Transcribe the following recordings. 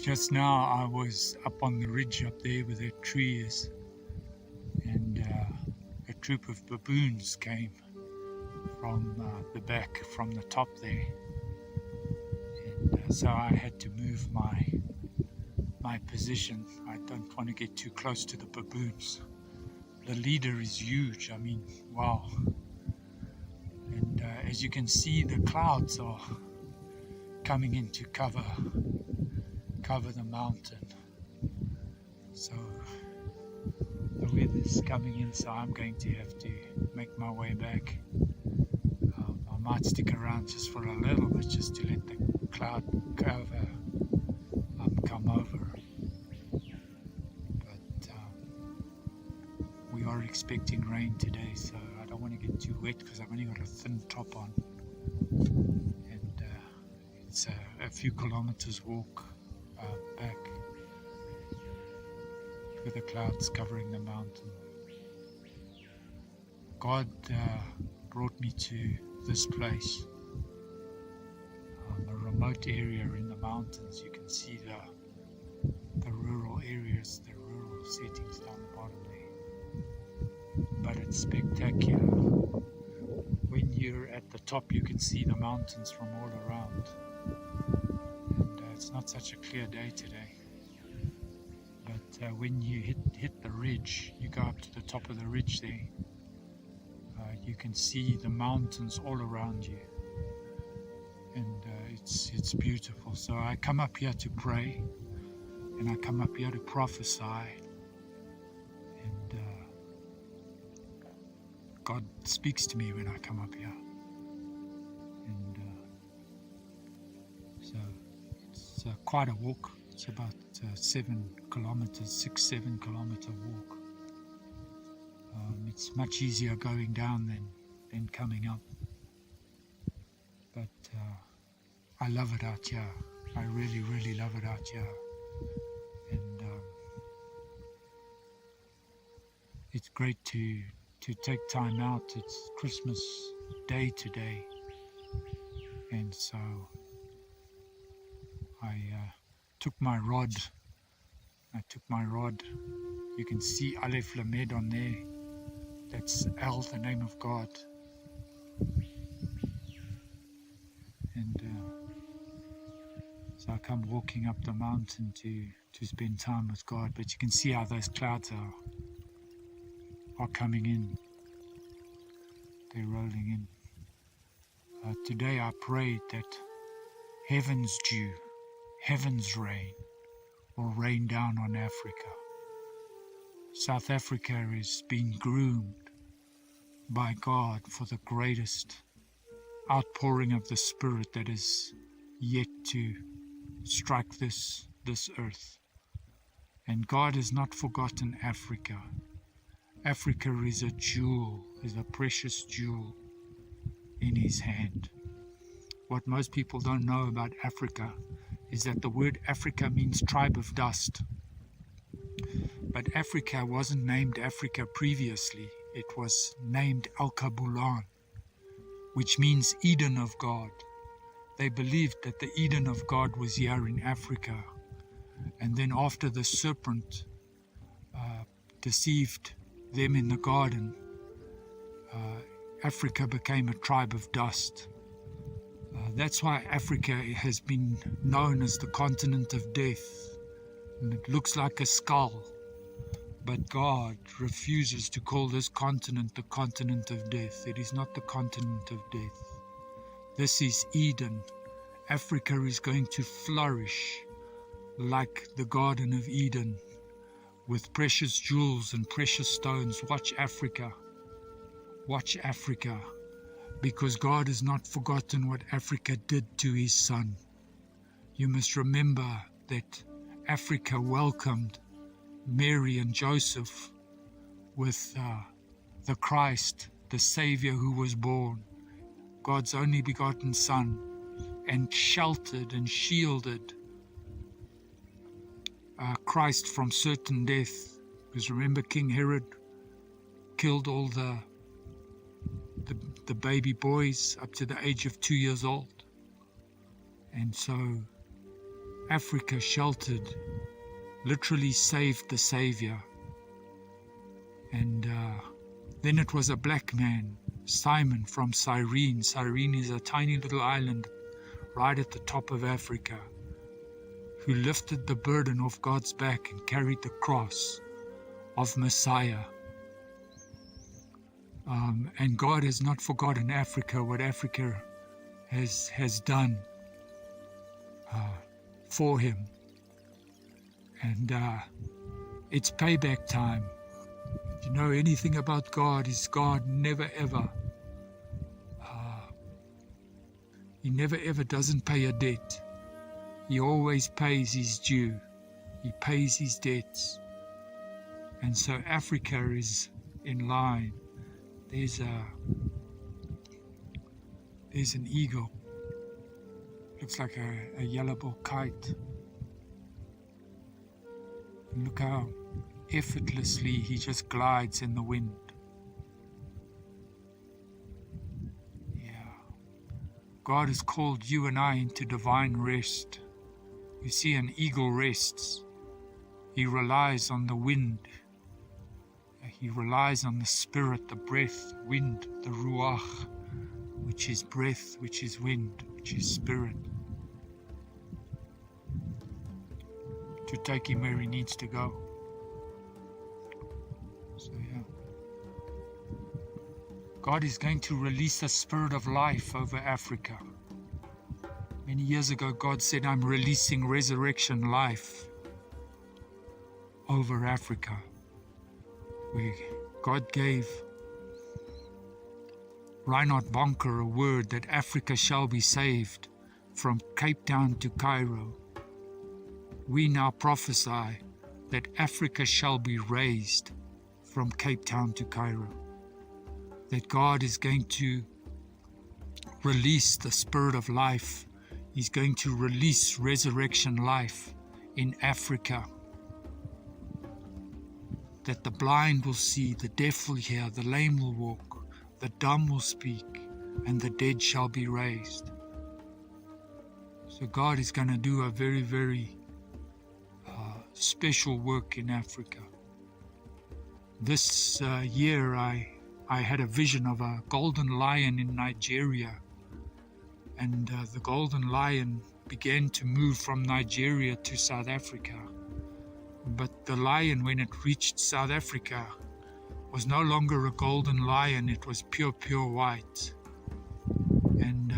Just now I was up on the ridge up there where that tree is, and a troop of baboons came from the back, from the top there, and so I had to move my position. I don't want to get too close to the baboons. The leader is huge, I mean, wow. And as you can see, the clouds are coming in to cover the mountain. So the weather's coming in, so I'm going to have to make my way back. I might stick around just for a little bit, just to let the cloud cover come over. But we are expecting rain today, so I don't want to get too wet because I've only got a thin top on, and it's a few kilometers walk back with the clouds covering the mountain. God brought me to this place, a remote area in the mountains. You can see the rural areas, the rural settings down the bottom there. But it's spectacular. When you're at the top, you can see the mountains from all around. And it's not such a clear day today. But when you hit the ridge, you go up to the top of the ridge there, you can see the mountains all around you, and it's beautiful. So I come up here to pray, and I come up here to prophesy, and God speaks to me when I come up here, and so it's quite a walk. It's about 7 kilometers, 6-7 kilometer walk. It's much easier going down than coming up. But I love it out here. I really, really love it out here. And it's great to take time out. It's Christmas Day today. And so I took my rod. You can see Aleph Lamed on there. That's El, the name of God. And so I come walking up the mountain to spend time with God. But you can see how those clouds are coming in. They're rolling in. Today I prayed that heaven's dew, heaven's rain will rain down on Africa. South Africa is being groomed by God for the greatest outpouring of the Spirit that is yet to strike this earth. And God has not forgotten Africa. Africa is a jewel, is a precious jewel in His hand. What most people don't know about Africa is that the word Africa means tribe of dust. But Africa wasn't named Africa previously. It was named Al-Kabulan, which means Eden of God. They believed that the Eden of God was here in Africa. And then after the serpent deceived them in the garden, Africa became a tribe of dust. That's why Africa has been known as the continent of death. And it looks like a skull. But God refuses to call this continent the continent of death. It is not the continent of death. This is Eden. Africa is going to flourish like the Garden of Eden with precious jewels and precious stones. Watch Africa. Watch Africa. Because God has not forgotten what Africa did to His Son. You must remember that Africa welcomed Mary and Joseph with the Christ, the Savior who was born, God's only begotten Son, and sheltered and shielded Christ from certain death. Because remember, King Herod killed all the baby boys up to the age of 2 years old. And so Africa sheltered, literally saved the Savior. And then it was a black man, Simon from Cyrene. Cyrene is a tiny little island right at the top of Africa, who lifted the burden off God's back and carried the cross of Messiah. And God has not forgotten Africa, what Africa has done for him. And it's payback time. If you know anything about God, is God never ever, he never ever doesn't pay a debt. He always pays his due. He pays his debts. And so Africa is in line. There's an eagle. Looks like a yellow-billed kite. And look how effortlessly he just glides in the wind. Yeah. God has called you and I into divine rest. You see, an eagle rests. He relies on the wind. He relies on the spirit, the breath, wind, the ruach, which is breath, which is wind, which is spirit, to take him where he needs to go. So yeah, God is going to release a spirit of life over Africa. Many years ago, God said, I'm releasing resurrection life over Africa. God gave Reinhard Bonker a word that Africa shall be saved from Cape Town to Cairo. We now prophesy that Africa shall be raised from Cape Town to Cairo. That God is going to release the spirit of life. He's going to release resurrection life in Africa. That the blind will see, the deaf will hear, the lame will walk, the dumb will speak, and the dead shall be raised. So God is going to do a very, very special work in Africa. This year I had a vision of a golden lion in Nigeria, and the golden lion began to move from Nigeria to South Africa. But the lion, when it reached South Africa, was no longer a golden lion. It was pure white. And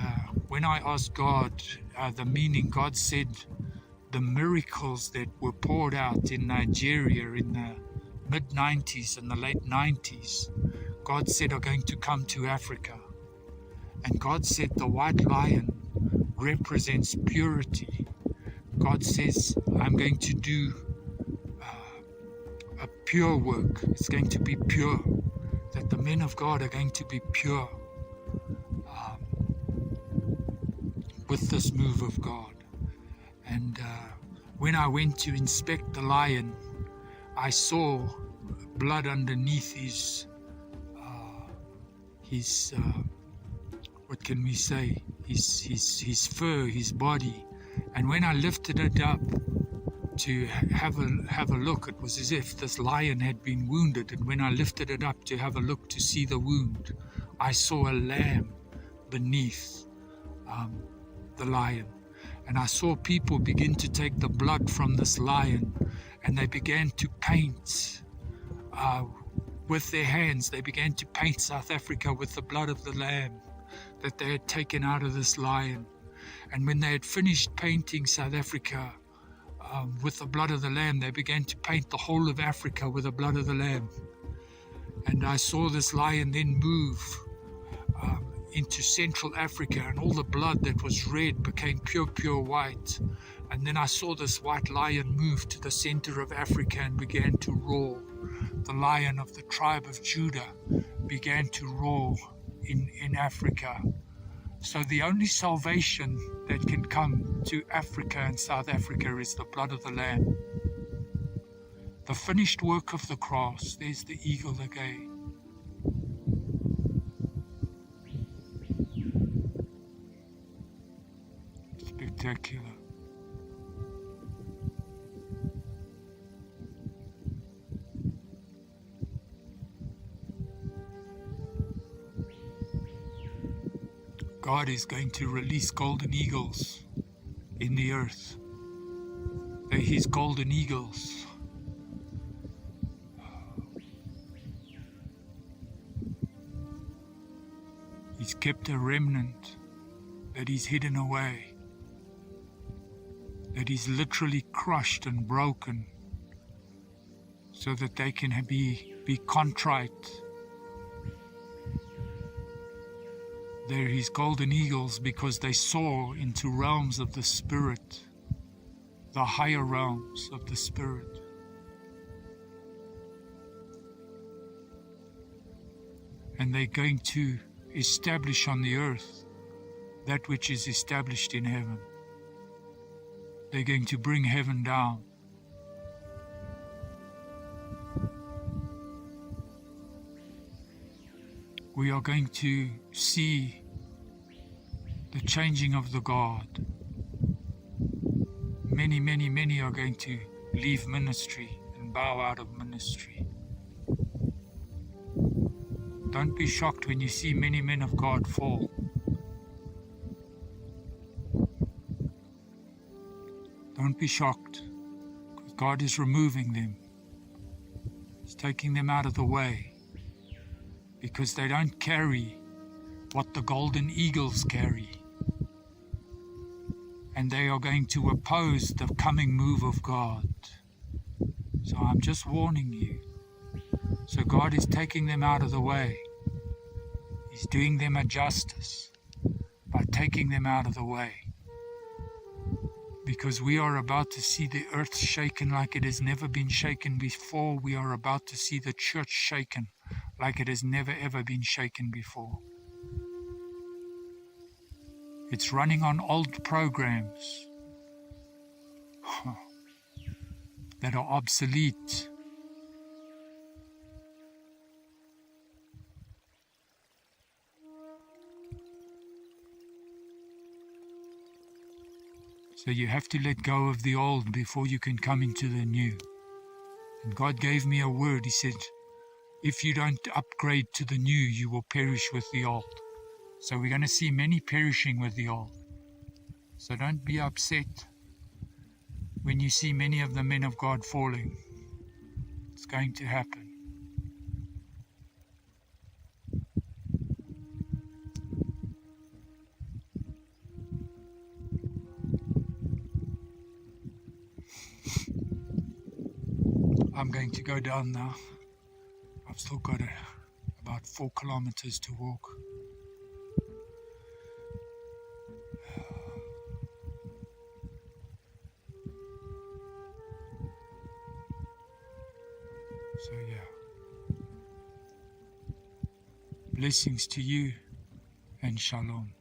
when I asked God the meaning, God said the miracles that were poured out in Nigeria in the mid-90s and the late 90s, God said are going to come to Africa. And God said the white lion represents purity. God says, I'm going to do a pure work. It's going to be pure. That the men of God are going to be pure with this move of God. And when I went to inspect the lion, I saw blood underneath his what can we say? His fur, his body. And when I lifted it up to have a look, it was as if this lion had been wounded. And when I lifted it up to have a look to see the wound, I saw a lamb beneath the lion. And I saw people begin to take the blood from this lion, and they began to paint with their hands. They began to paint South Africa with the blood of the lamb that they had taken out of this lion. And when they had finished painting South Africa with the blood of the lamb, they began to paint the whole of Africa with the blood of the lamb. And I saw this lion then move into Central Africa, and all the blood that was red became pure white. And then I saw this white lion move to the center of Africa and began to roar. The lion of the tribe of Judah began to roar in Africa. So the only salvation that can come to Africa and South Africa is the blood of the Lamb. The finished work of the cross. There's the eagle again. Spectacular. God is going to release golden eagles in the earth. They're His golden eagles. He's kept a remnant that He's hidden away, that He's literally crushed and broken so that they can be contrite. They're His golden eagles because they soar into realms of the Spirit, the higher realms of the Spirit. And they're going to establish on the earth that which is established in heaven. They're going to bring heaven down. We are going to see the changing of the guard. Many, many, many are going to leave ministry and bow out of ministry. Don't be shocked when you see many men of God fall. Don't be shocked, because God is removing them. He's taking them out of the way, because they don't carry what the golden eagles carry. And they are going to oppose the coming move of God. So I'm just warning you. So God is taking them out of the way. He's doing them a justice by taking them out of the way. Because we are about to see the earth shaken like it has never been shaken before. We are about to see the church shaken like it has never ever been shaken before. It's running on old programs that are obsolete. So you have to let go of the old before you can come into the new. And God gave me a word. He said, if you don't upgrade to the new, you will perish with the old. So we're going to see many perishing with the old. So don't be upset when you see many of the men of God falling. It's going to happen. I'm going to go down now. I've still got about 4 kilometers to walk. So yeah. Blessings to you and shalom.